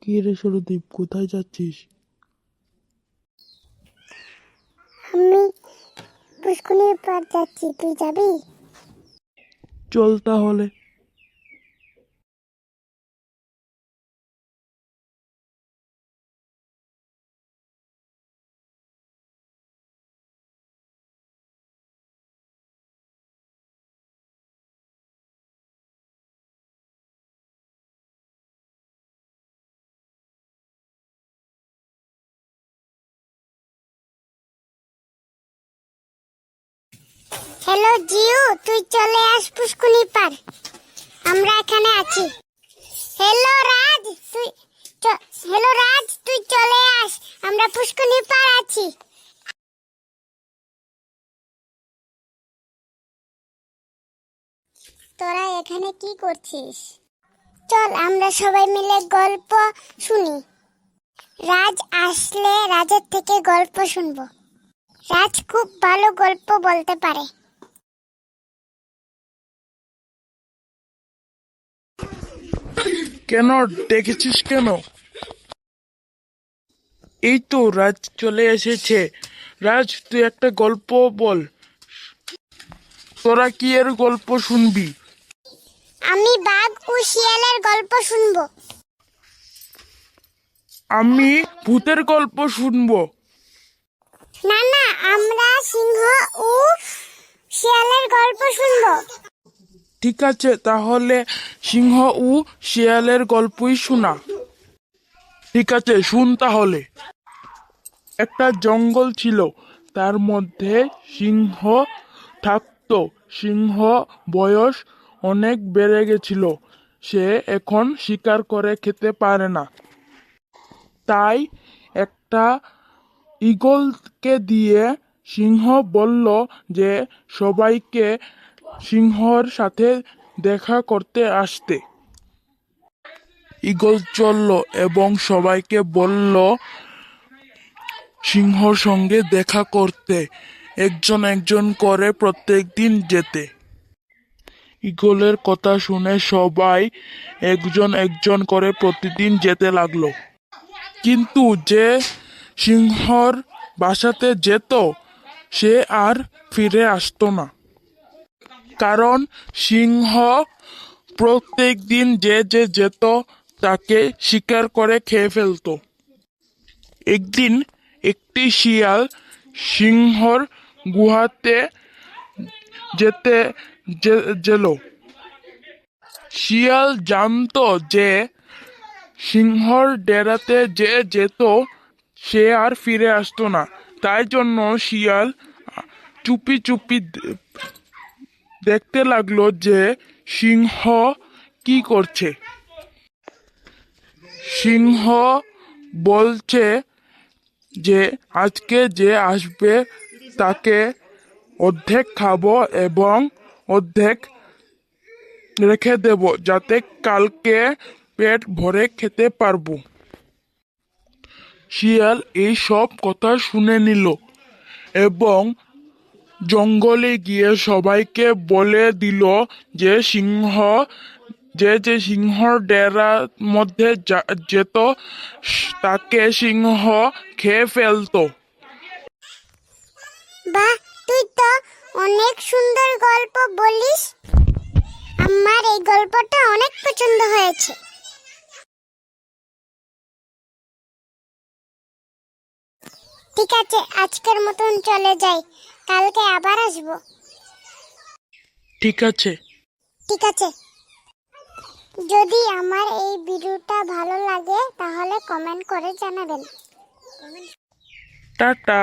কি রে সরদীপ, কোথায় যাচ্ছিস? আমি পুষ্কুনির পাড় যাচ্ছি, তুই যাবি? চল তাহলে। হ্যালো জিউ, তুই চলে আস পুষ্কুনির পাড়, আমরা এখানে আছি। হ্যালো রাজ, তুই চলে আস, আমরা পুষ্কুনির পাড় আছি। তোরা এখানে কি করছিস? চল আমরা সবাই মিলে গল্প শুনি। রাজ আসলে রাজের থেকে গল্প শুনবো। রাজ খুব ভালো গল্প বলতে পারে। কেন ডেকেছিস কেন? এই তো রাজ চলে এসেছে। রাজ, তুই একটা গল্প বল। তোরা কি এর গল্প শুনবি? আমি বাঘ ও শিয়ালের গল্প শুনবো। আমি ভূতের গল্প শুনবো। না না, আমরা সিংহ ও শিয়ালের গল্প শুনবো। ঠিক আছে, তাহলে সিংহ ও শিয়ালের গল্পই শোনা। ঠিক আছে, শুন তাহলে। একটা জঙ্গল ছিল, তার মধ্যে সিংহ থাকতো। সিংহ বয়স অনেক বেড়ে গেছিল, সে এখন শিকার করে খেতে পারে না। তাই একটা ঈগলকে দিয়ে সিংহ বলল যে সবাইকে সিংহর সাথে দেখা করতে আসতে। ঈগল চলল এবং সবাইকে বলল সিংহর সঙ্গে দেখা করতে, একজন একজন করে প্রত্যেক দিন যেতে। ঈগলের কথা শুনে সবাই একজন একজন করে প্রতিদিন যেতে লাগলো। কিন্তু যে সিংহর বাসাতে যেত সে আর ফিরে আসতো না, কারণ সিংহ প্রত্যেক দিন যে যে যেত তাকে শিকার করে খেয়ে ফেলতো। একদিন একটি শিয়াল সিংহর গুহাতে যেতে গেল। শিয়াল জানতো যে সিংহর ডেরাতে যে যেত সে আর ফিরে আসতো না, তাই জন্য শিয়াল চুপি চুপি দেখতে লাগলো যে সিংহ কি করছে। সিংহ বলছে যে আজকে যে আসবে তাকে অর্ধেক খাবো এবং অর্ধেক রেখে দেব, যাতে কালকে পেট ভরে খেতে পারবো। শিয়াল এই সব কথা শুনে নিল এবং জঙ্গলে গিয়ে সবাইকে বলে দিল যে যে যে সিংহর ডেরার মধ্যে যেত তাকে সিংহ খেয়ে ফেলতো। বাহ, তুই তো অনেক সুন্দর গল্প বলিস। আমার এই গল্পটা অনেক পছন্দ হয়েছে। ঠিক আছে, আজকের মতন চলে যাই, কালকে আবার আসবো। ঠিক আছে। ঠিক আছে। যদি আমার এই ভিডিওটা ভালো লাগে তাহলে কমেন্ট করে জানাবেন। টাটা।